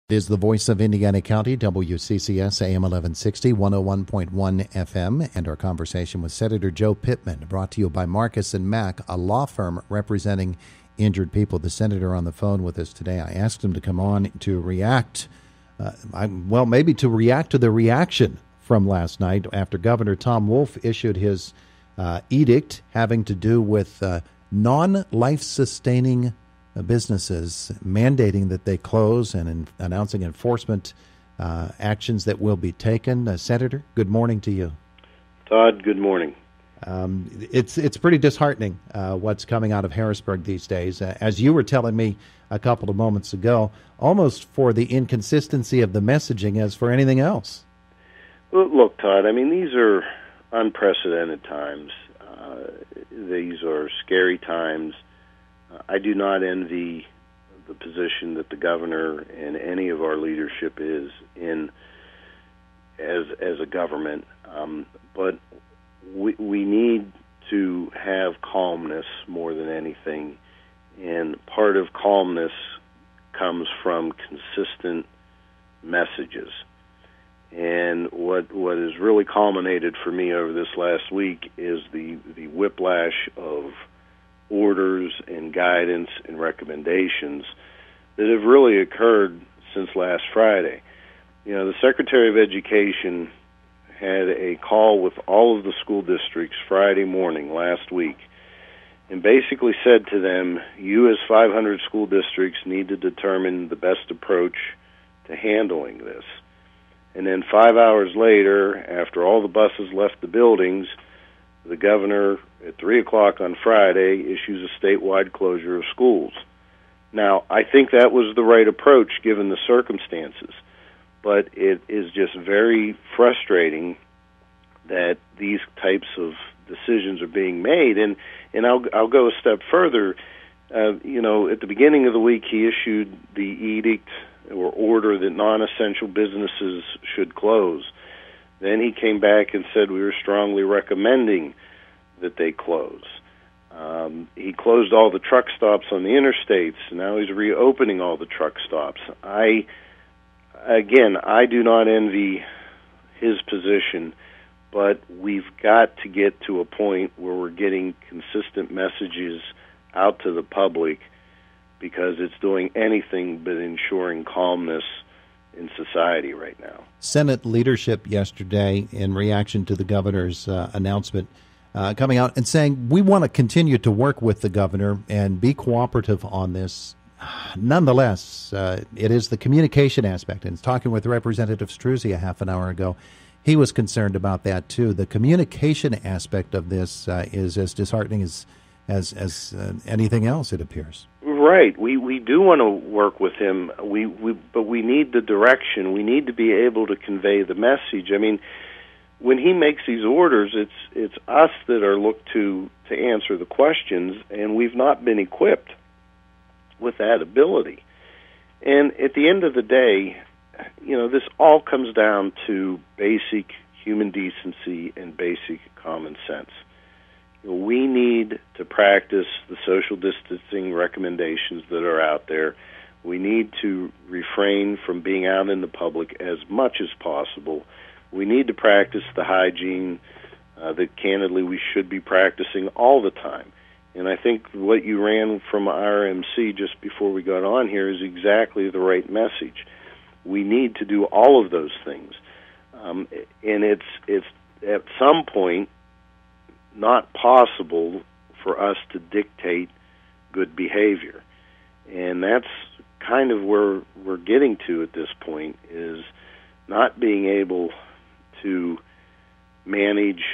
It is the voice of Indiana County, WCCS AM 1160, 101.1 FM, and our conversation with Senator Joe Pittman, brought to you by Marcus & Mack, a law firm representing injured people. The senator on the phone with us today. I asked him to come on to react, maybe to react to the reaction from last night after Governor Tom Wolf issued his edict having to do with non-life-sustaining businesses, mandating that they close and announcing enforcement actions that will be taken. Senator, good morning to you. Todd, good morning. It's pretty disheartening what's coming out of Harrisburg these days. As you were telling me a couple of moments ago, almost for the inconsistency of the messaging as for anything else. Well, look, Todd, I mean, these are unprecedented times. These are scary times. I do not envy the position that the governor and any of our leadership is in as a government, but we need to have calmness more than anything, and part of calmness comes from consistent messages. And what has really culminated for me over this last week is the whiplash of orders and guidance and recommendations that have really occurred since last Friday. You know, the Secretary of Education had a call with all of the school districts Friday morning last week and basically said to them, you as 500 school districts need to determine the best approach to handling this. And then 5 hours later, after all the buses left the buildings, the governor, at 3 o'clock on Friday, issues a statewide closure of schools. Now, I think that was the right approach given the circumstances, but it is just very frustrating that these types of decisions are being made. And I'll go a step further. At the beginning of the week, he issued the edict or order that non-essential businesses should close. Then he came back and said we were strongly recommending that they close. He closed all the truck stops on the interstates. Now he's reopening all the truck stops. I do not envy his position, but we've got to get to a point where we're getting consistent messages out to the public, because it's doing anything but ensuring calmness in society right now. Senate leadership yesterday, in reaction to the governor's announcement, coming out and saying, we want to continue to work with the governor and be cooperative on this. Nonetheless, it is the communication aspect. And talking with Representative Struzzi a half an hour ago, he was concerned about that too. The communication aspect of this is as disheartening as anything else, it appears. Right. We do want to work with him. But we need the direction. We need to be able to convey the message. I mean, when he makes these orders, it's us that are looked to answer the questions, and we've not been equipped with that ability. And at the end of the day, this all comes down to basic human decency and basic common sense. We need to practice the social distancing recommendations that are out there. We need to refrain from being out in the public as much as possible. We need to practice the hygiene that, candidly, we should be practicing all the time. And I think what you ran from RMC just before we got on here is exactly the right message. We need to do all of those things. And it's at some point not possible for us to dictate good behavior. And that's kind of where we're getting to at this point, is not being able to manage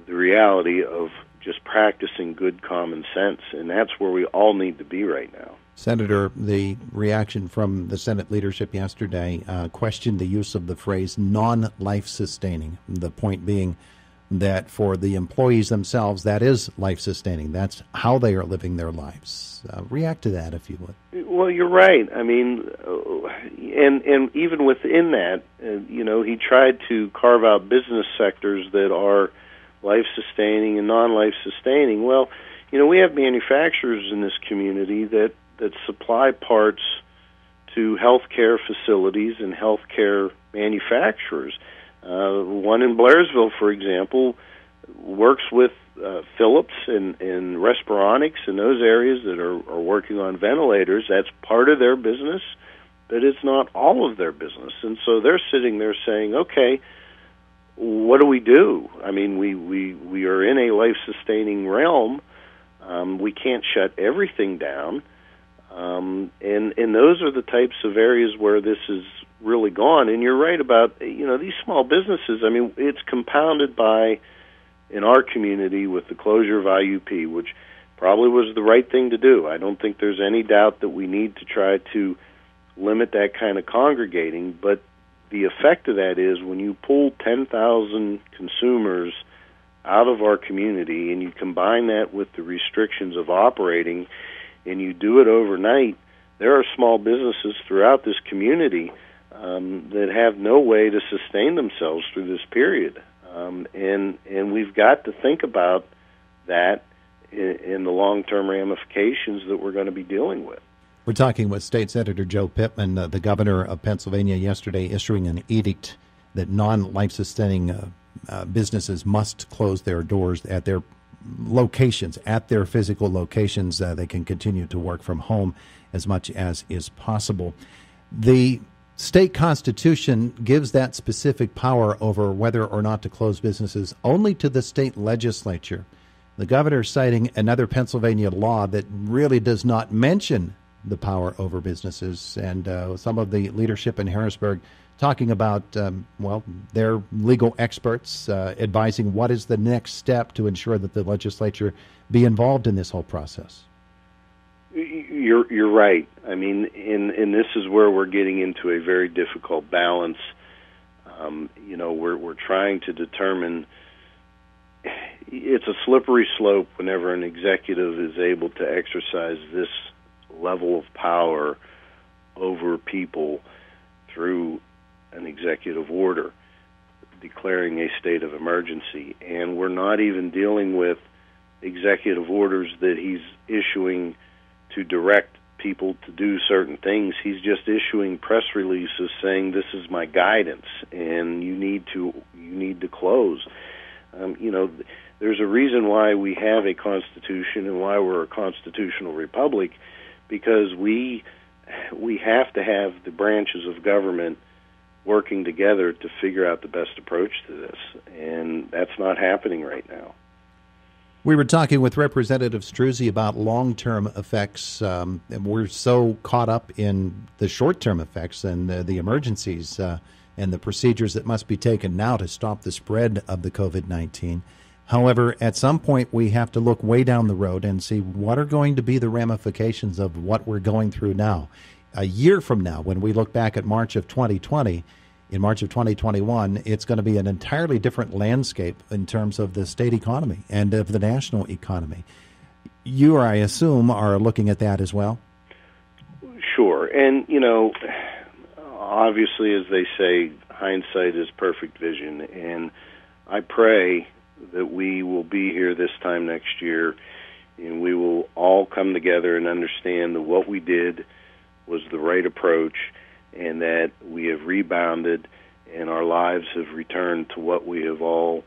the reality of just practicing good common sense. And that's where we all need to be right now. Senator, the reaction from the Senate leadership yesterday questioned the use of the phrase non-life-sustaining, the point being that for the employees themselves, that is life-sustaining. That's how they are living their lives. React to that, if you would. Well, you're right. I mean, and even within that, he tried to carve out business sectors that are life-sustaining and non-life-sustaining. Well, we have manufacturers in this community that supply parts to healthcare facilities and healthcare manufacturers. One in Blairsville, for example, works with Philips and Respironics in those areas that are working on ventilators. That's part of their business, but it's not all of their business. And so they're sitting there saying, okay, what do we do? I mean, we are in a life-sustaining realm. We can't shut everything down. And those are the types of areas where this is really gone. And you're right about, these small businesses. I mean, it's compounded by, in our community, with the closure of IUP, which probably was the right thing to do. I don't think there's any doubt that we need to try to limit that kind of congregating, but the effect of that is when you pull 10,000 consumers out of our community and you combine that with the restrictions of operating and you do it overnight, there are small businesses throughout this community that have no way to sustain themselves through this period. And we've got to think about that in the long-term ramifications that we're going to be dealing with. We're talking with State Senator Joe Pittman, the governor of Pennsylvania, yesterday issuing an edict that non-life-sustaining businesses must close their doors at their locations, at their physical locations. They can continue to work from home as much as is possible. The state constitution gives that specific power over whether or not to close businesses only to the state legislature. The governor citing another Pennsylvania law that really does not mention the power over businesses, and some of the leadership in Harrisburg talking about, their legal experts advising what is the next step to ensure that the legislature be involved in this whole process. You're right. I mean, and this is where we're getting into a very difficult balance. We're trying to determine. It's a slippery slope whenever an executive is able to exercise this level of power over people through an executive order declaring a state of emergency. And we're not even dealing with executive orders that he's issuing to direct people to do certain things. He's just issuing press releases saying this is my guidance and you need to close. There's a reason why we have a constitution and why we're a constitutional republic, because we have to have the branches of government working together to figure out the best approach to this, and that's not happening right now. We were talking with Representative Struzzi about long-term effects. And we're so caught up in the short-term effects and the emergencies and the procedures that must be taken now to stop the spread of the COVID-19. However, at some point we have to look way down the road and see what are going to be the ramifications of what we're going through now. A year from now, when we look back at March of 2020, in March of 2021, it's going to be an entirely different landscape in terms of the state economy and of the national economy. You, I assume, are looking at that as well? Sure. And, obviously, as they say, hindsight is perfect vision. And I pray that we will be here this time next year and we will all come together and understand that what we did was the right approach and that we have rebounded and our lives have returned to what we have all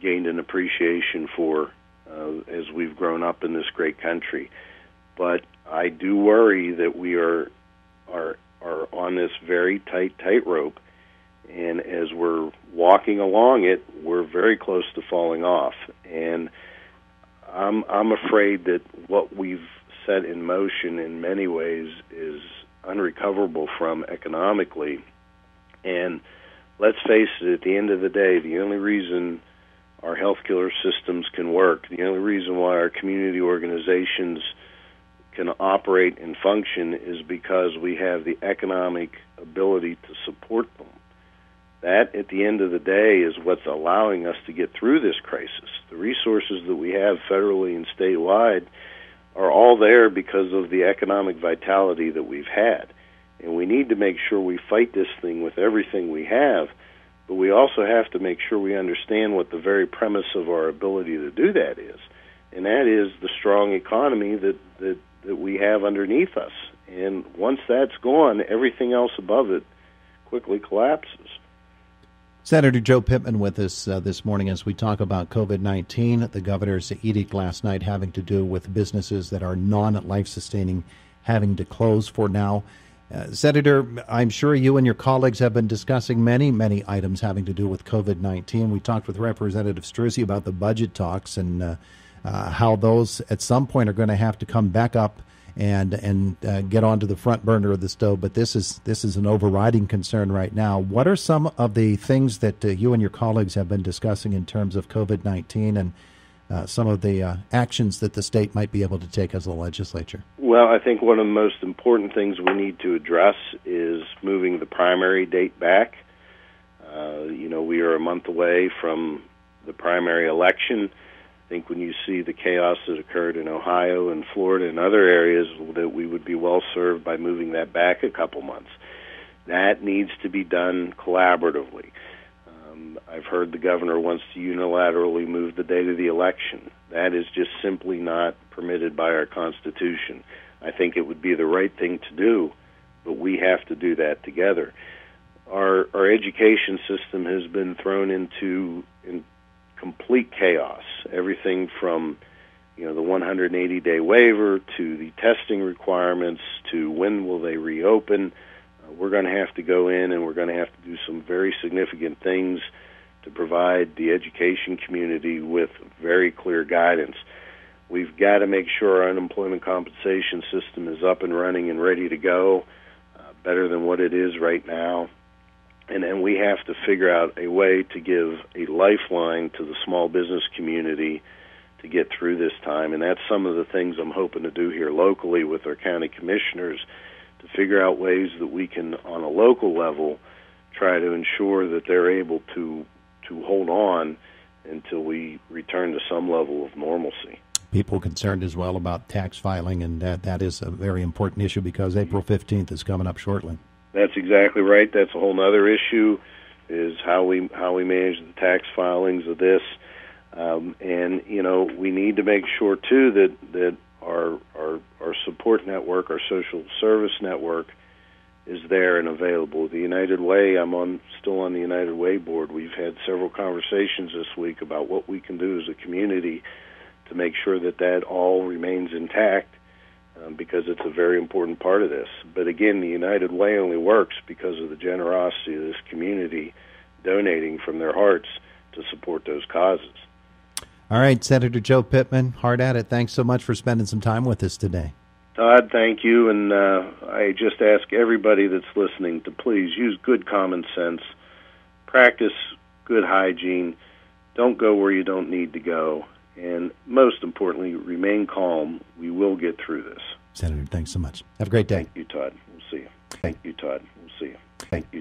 gained an appreciation for as we've grown up in this great country. But I do worry that we are on this very tight tightrope, and as we're walking along it, we're very close to falling off. And I'm afraid that what we've set in motion in many ways is unrecoverable from economically. And let's face it, at the end of the day, the only reason our healthcare systems can work, the only reason why our community organizations can operate and function is because we have the economic ability to support them. That, at the end of the day, is what's allowing us to get through this crisis. The resources that we have federally and statewide are all there because of the economic vitality that we've had. And we need to make sure we fight this thing with everything we have, but we also have to make sure we understand what the very premise of our ability to do that is. And that is the strong economy that we have underneath us. And once that's gone, everything else above it quickly collapses. Senator Joe Pittman with us this morning as we talk about COVID-19, the governor's edict last night having to do with businesses that are non-life-sustaining having to close for now. Senator, I'm sure you and your colleagues have been discussing many items having to do with COVID-19. We talked with Representative Struzzi about the budget talks and how those at some point are going to have to come back up and get onto the front burner of the stove. But this is an overriding concern right now. What are some of the things that you and your colleagues have been discussing in terms of COVID-19 and some of the actions that the state might be able to take as a legislature? Well, I think one of the most important things we need to address is moving the primary date back. We are a month away from the primary election. I think when you see the chaos that occurred in Ohio and Florida and other areas, that we would be well served by moving that back a couple months. That needs to be done collaboratively. I've heard the governor wants to unilaterally move the date of the election. That is just simply not permitted by our Constitution. I think it would be the right thing to do, but we have to do that together. Our education system has been thrown into complete chaos. Everything from the 180-day waiver to the testing requirements to when will they reopen. We're going to have to go in and we're going to have to do some very significant things to provide the education community with very clear guidance. We've got to make sure our unemployment compensation system is up and running and ready to go, better than what it is right now. And then we have to figure out a way to give a lifeline to the small business community to get through this time. And that's some of the things I'm hoping to do here locally with our county commissioners, to figure out ways that we can, on a local level, try to ensure that they're able to hold on until we return to some level of normalcy. People concerned as well about tax filing, and that is a very important issue because April 15th is coming up shortly. That's exactly right. That's a whole other issue, is how we manage the tax filings of this. And we need to make sure too that our support network, our social service network, is there and available. The United Way, I'm still on the United Way board. We've had several conversations this week about what we can do as a community to make sure that all remains intact, because it's a very important part of this. But again, the United Way only works because of the generosity of this community donating from their hearts to support those causes. All right, Senator Joe Pittman, hard at it. Thanks so much for spending some time with us today. Todd, thank you, and I just ask everybody that's listening to please use good common sense, practice good hygiene, don't go where you don't need to go, and most importantly, remain calm. We will get through this. Senator, thanks so much. Have a great day. Thank you, Todd. We'll see you. Thank you, Todd. We'll see you. Thank you.